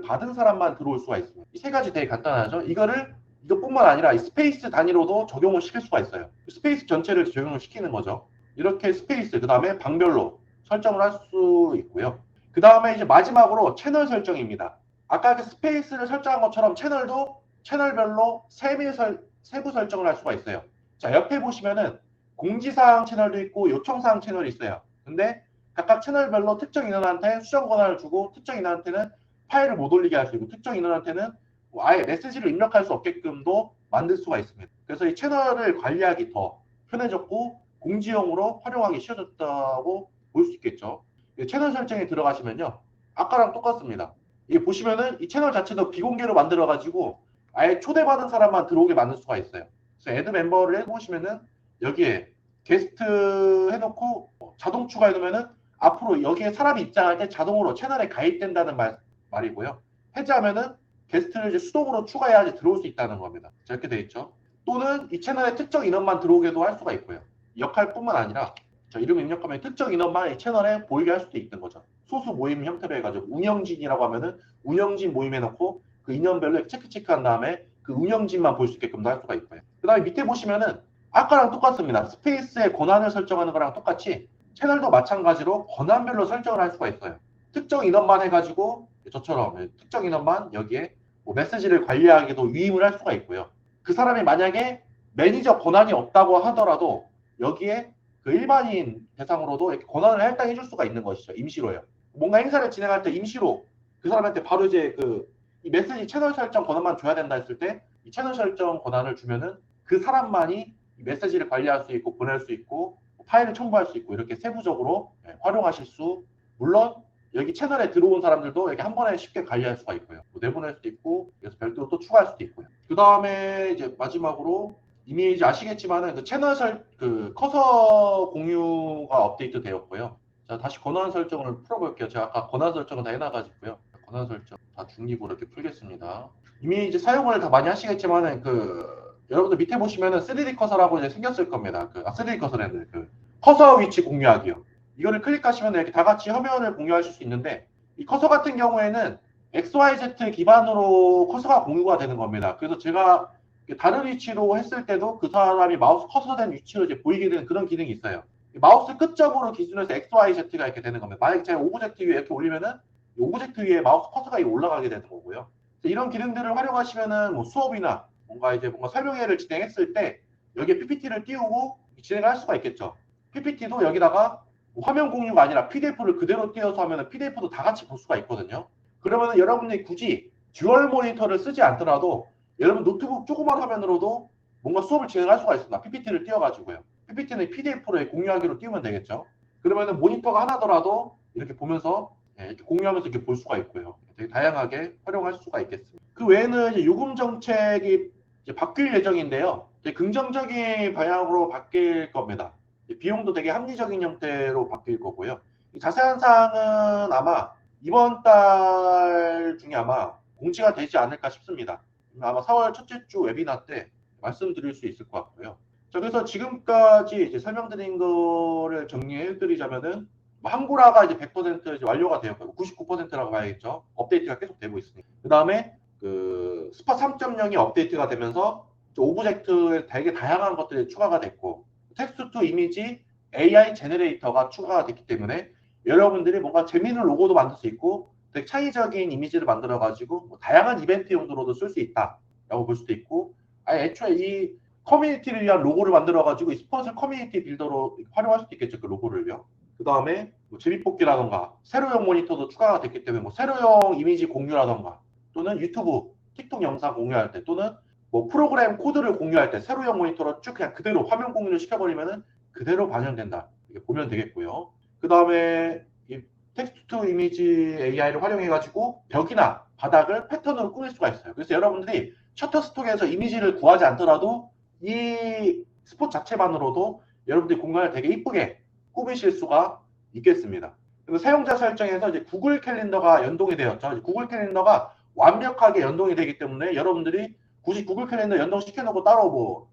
받은 사람만 들어올 수가 있습니다. 이 세 가지 되게 간단하죠. 이것뿐만 아니라 이 스페이스 단위로도 적용을 시킬 수가 있어요. 스페이스 전체를 적용을 시키는 거죠. 이렇게 스페이스, 그 다음에 방별로 설정을 할 수 있고요. 그 다음에 이제 마지막으로 채널 설정입니다. 아까 그 스페이스를 설정한 것처럼 채널도 채널별로 세부 설정을 할 수가 있어요. 자, 옆에 보시면은 공지사항 채널도 있고 요청사항 채널이 있어요. 근데 각각 채널별로 특정 인원한테 수정 권한을 주고, 특정 인원한테는 파일을 못 올리게 할 수 있고, 특정 인원한테는 아예 메시지를 입력할 수 없게끔도 만들 수가 있습니다. 그래서 이 채널을 관리하기 더 편해졌고 공지용으로 활용하기 쉬워졌다고 볼 수 있겠죠. 채널 설정에 들어가시면요, 아까랑 똑같습니다. 이게 보시면은 이 채널 자체도 비공개로 만들어 가지고 아예 초대받은 사람만 들어오게 만들 수가 있어요. 그래서 애드 멤버를 해보시면은 여기에 게스트 해놓고 자동 추가해놓으면은 앞으로 여기에 사람이 입장할 때 자동으로 채널에 가입된다는 말이고요. 해제하면은 게스트를 이제 수동으로 추가해야지 들어올 수 있다는 겁니다. 이렇게 돼 있죠. 또는 이 채널에 특정 인원만 들어오게도 할 수가 있고요. 역할뿐만 아니라 이름 입력하면 특정 인원만 이 채널에 보이게 할 수도 있는 거죠. 소수 모임 형태로 해가지고 운영진이라고 하면은 운영진 모임에 넣고 그 인원별로 체크한 다음에 그 운영진만 볼 수 있게끔도 할 수가 있고요. 그 다음에 밑에 보시면은 아까랑 똑같습니다. 스페이스의 권한을 설정하는 거랑 똑같이 채널도 마찬가지로 권한별로 설정을 할 수가 있어요. 특정 인원만 해가지고 저처럼 특정 인원만 여기에 뭐 메시지를 관리하기도 위임을 할 수가 있고요. 그 사람이 만약에 매니저 권한이 없다고 하더라도 여기에 그 일반인 대상으로도 이렇게 권한을 할당해 줄 수가 있는 것이죠. 임시로요. 뭔가 행사를 진행할 때 임시로 그 사람한테 바로 이제 이 메시지 채널 설정 권한만 줘야 된다 했을 때 이 채널 설정 권한을 주면은 그 사람만이 이 메시지를 관리할 수 있고 보낼 수 있고 파일을 첨부할 수 있고 이렇게 세부적으로 활용하실 수, 물론 여기 채널에 들어온 사람들도 이렇게 한 번에 쉽게 관리할 수가 있고요. 뭐 내보낼 수도 있고, 그래서 별도로 또 추가할 수도 있고요. 그 다음에 이제 마지막으로 이미 이제 아시겠지만은 그 채널 커서 공유가 업데이트 되었고요. 자, 다시 권한 설정을 풀어볼게요. 제가 아까 권한 설정을 다 해놔가지고요. 권한 설정 다 중립으로 이렇게 풀겠습니다. 이미 이제 사용을 다 많이 하시겠지만은 여러분들 밑에 보시면은 3D 커서라고 이제 생겼을 겁니다. 3D 커서라는 커서 위치 공유하기요. 이거를 클릭하시면 이렇게 다 같이 화면을 공유하실 수 있는데, 이 커서 같은 경우에는 XYZ 기반으로 커서가 공유가 되는 겁니다. 그래서 제가 다른 위치로 했을 때도 그 사람이 마우스 커서된 위치로 이제 보이게 되는 그런 기능이 있어요. 마우스 끝쪽으로 기준해서 XYZ가 이렇게 되는 겁니다. 만약에 제가 오브젝트 위에 이렇게 올리면은 이 오브젝트 위에 마우스 커서가 올라가게 되는 거고요. 이런 기능들을 활용하시면은 뭐 수업이나 뭔가 설명회를 진행했을 때 여기에 PPT를 띄우고 진행을 할 수가 있겠죠. PPT도 여기다가 화면 공유가 아니라 PDF를 그대로 띄워서 하면 PDF도 다 같이 볼 수가 있거든요. 그러면 여러분이 굳이 듀얼 모니터를 쓰지 않더라도 여러분 노트북 조그만 화면으로도 뭔가 수업을 진행할 수가 있습니다. PPT를 띄워가지고요. PPT는 PDF로 공유하기로 띄우면 되겠죠. 그러면 모니터가 하나더라도 이렇게 보면서 이렇게 공유하면서 이렇게 볼 수가 있고요. 되게 다양하게 활용할 수가 있겠습니다. 그 외에는 이제 요금 정책이 이제 바뀔 예정인데요. 이제 긍정적인 방향으로 바뀔 겁니다. 비용도 되게 합리적인 형태로 바뀔 거고요. 자세한 사항은 아마 이번 달 중에 아마 공지가 되지 않을까 싶습니다. 아마 4월 첫째 주 웨비나 때 말씀드릴 수 있을 것 같고요. 자, 그래서 지금까지 이제 설명드린 거를 정리해드리자면은 한구라가 이제 100% 이제 완료가 되었고 99%라고 봐야겠죠. 업데이트가 계속 되고 있으니까. 그 다음에 스파 3.0이 업데이트가 되면서 오브젝트에 되게 다양한 것들이 추가가 됐고, 텍스트 투 이미지 AI 제너레이터가 추가가 됐기 때문에 여러분들이 뭔가 재미있는 로고도 만들 수 있고 되게 창의적인 이미지를 만들어 가지고 뭐 다양한 이벤트 용도로도 쓸 수 있다라고 볼 수도 있고, 아예 애초에 이 커뮤니티를 위한 로고를 만들어 가지고 이 스포츠 커뮤니티 빌더로 활용할 수도 있겠죠, 그 로고를요. 그 다음에 뭐 제비뽑기라던가 세로용 모니터도 추가가 됐기 때문에 뭐 세로용 이미지 공유라던가 또는 유튜브, 틱톡 영상 공유할 때 또는 뭐 프로그램 코드를 공유할 때 세로용 모니터로 쭉 그냥 그대로 화면 공유를 시켜버리면은 그대로 반영된다. 이렇게 보면 되겠고요. 그 다음에 이 텍스트 투 이미지 AI를 활용해가지고 벽이나 바닥을 패턴으로 꾸밀 수가 있어요. 그래서 여러분들이 셔터스톡에서 이미지를 구하지 않더라도 이 스포츠 자체만으로도 여러분들이 공간을 되게 이쁘게 꾸미실 수가 있겠습니다. 그리고 사용자 설정에서 이제 구글 캘린더가 연동이 되었죠. 구글 캘린더가 완벽하게 연동이 되기 때문에 여러분들이 굳이 구글 캘린더 연동시켜놓고 따로 뭐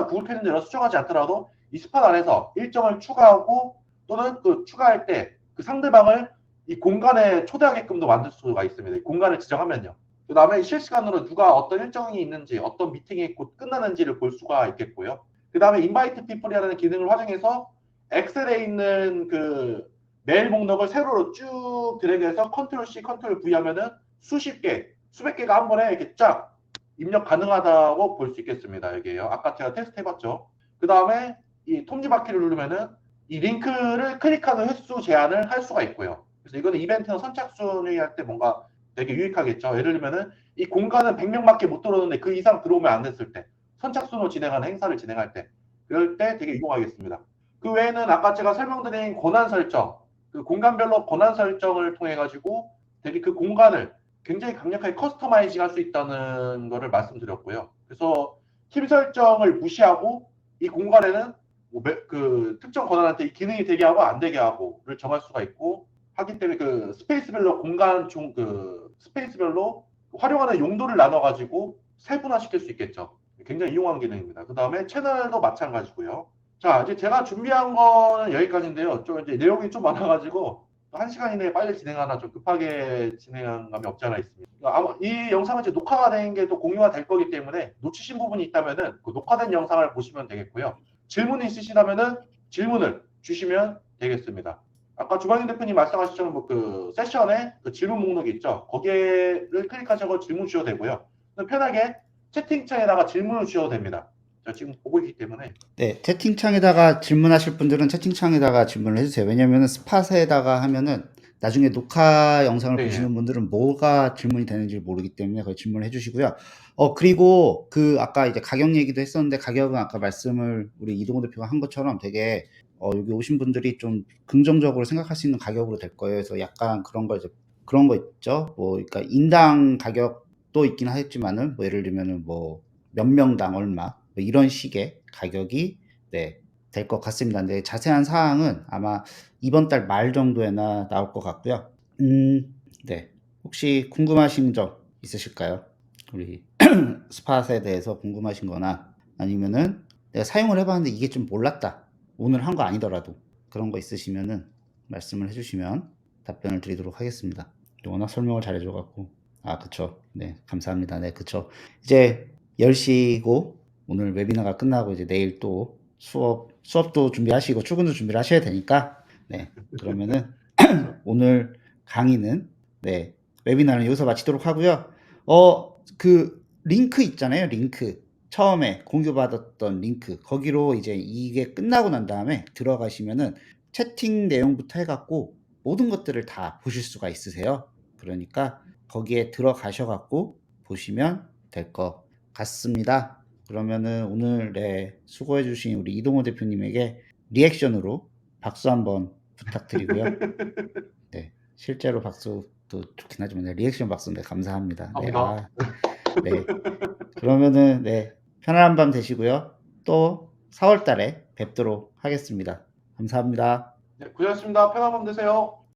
구글 캘린더를 수정하지 않더라도 이 스팟 안에서 일정을 추가하고 또는 그 추가할 때 그 상대방을 이 공간에 초대하게끔도 만들 수가 있습니다. 공간을 지정하면요. 그 다음에 실시간으로 누가 어떤 일정이 있는지, 어떤 미팅이 곧 끝나는지를 볼 수가 있겠고요. 그 다음에 인바이트 피플이라는 기능을 활용해서 엑셀에 있는 그 메일 목록을 세로로 쭉 드래그해서 컨트롤 C, 컨트롤 V 하면은 수십 개, 수백 개가 한 번에 이렇게 쫙 입력 가능하다고 볼 수 있겠습니다. 여기에요. 아까 제가 테스트 해봤죠. 그 다음에 이 톱니바퀴를 누르면은 이 링크를 클릭하는 횟수 제한을 할 수가 있고요. 그래서 이거는 이벤트나 선착순위 할 때 뭔가 되게 유익하겠죠. 예를 들면은 이 공간은 100명밖에 못 들어오는데 그 이상 들어오면 안 됐을 때, 선착순으로 진행하는 행사를 진행할 때, 그럴 때 되게 유용하겠습니다. 그 외에는 아까 제가 설명드린 권한 설정, 그 공간별로 권한 설정을 통해 가지고 되게 그 공간을 굉장히 강력하게 커스터마이징 할 수 있다는 거를 말씀드렸고요. 그래서 팀 설정을 무시하고 이 공간에는 그 특정 권한한테 이 기능이 되게 하고 안 되게 하고를 정할 수가 있고 하기 때문에 그 스페이스별로 그 스페이스별로 활용하는 용도를 나눠 가지고 세분화시킬 수 있겠죠. 굉장히 이용한 기능입니다. 그 다음에 채널도 마찬가지고요. 자, 이제 제가 준비한 거는 여기까지인데요. 좀 이제 내용이 좀 많아가지고 1시간 이내에 빨리 진행하나 좀 급하게 진행한 감이 없지 않아 있습니다. 아마 이 영상은 이제 녹화가 된 게 또 공유가 될 거기 때문에 놓치신 부분이 있다면은 그 녹화된 영상을 보시면 되겠고요. 질문이 있으시다면은 질문을 주시면 되겠습니다. 아까 주방인 대표님 말씀하셨던 그 세션에 그 질문 목록이 있죠. 거기를 클릭하셔서 질문 주셔도 되고요. 편하게 채팅창에다가 질문을 주셔도 됩니다. 저 지금 보고 있기 때문에. 네, 채팅창에다가 질문하실 분들은 채팅창에다가 질문을 해주세요. 왜냐면은 스팟에다가 하면은 나중에 녹화 영상을 네. 보시는 분들은 뭐가 질문이 되는지 모르기 때문에 거기 질문을 해주시고요. 그리고 그 아까 이제 가격 얘기도 했었는데 가격은 아까 말씀을 우리 이동호 대표가 한 것처럼 되게 여기 오신 분들이 좀 긍정적으로 생각할 수 있는 가격으로 될 거예요. 그래서 약간 그런 거 있죠. 뭐 그러니까 인당 가격도 있긴 하겠지만은 뭐 예를 들면은 뭐 몇 명당 얼마 뭐 이런 식의 가격이 네, 될 것 같습니다. 근데 자세한 사항은 아마 이번 달 말 정도에나 나올 것 같고요. 네. 혹시 궁금하신 점 있으실까요? 우리 스팟에 대해서 궁금하신 거나 아니면은 내가 사용을 해봤는데 이게 좀 몰랐다. 오늘 한 거 아니더라도 그런 거 있으시면은 말씀을 해주시면 답변을 드리도록 하겠습니다. 워낙 설명을 잘해줘갖고. 아, 그쵸. 네, 감사합니다. 네, 그쵸. 이제 10시고 오늘 웨비나가 끝나고 이제 내일 또 수업도 준비하시고 출근도 준비를 하셔야 되니까 네, 그러면은 오늘 강의는 네, 웨비나는 여기서 마치도록 하고요. 그 링크 있잖아요. 링크. 처음에 공유받았던 링크. 거기로 이제 이게 끝나고 난 다음에 들어가시면은 채팅 내용부터 해갖고 모든 것들을 다 보실 수가 있으세요. 그러니까 거기에 들어가셔갖고 보시면 될 것 같습니다. 그러면은 오늘 네, 수고해주신 우리 이동호 대표님에게 리액션으로 박수 한번 부탁드리고요. 네, 실제로 박수도 좋긴 하지만 네, 리액션 박수인데 감사합니다. 네, 네. 그러면은 네, 편안한 밤 되시고요. 또 4월 달에 뵙도록 하겠습니다. 감사합니다. 네, 고생하셨습니다. 편한 밤 되세요.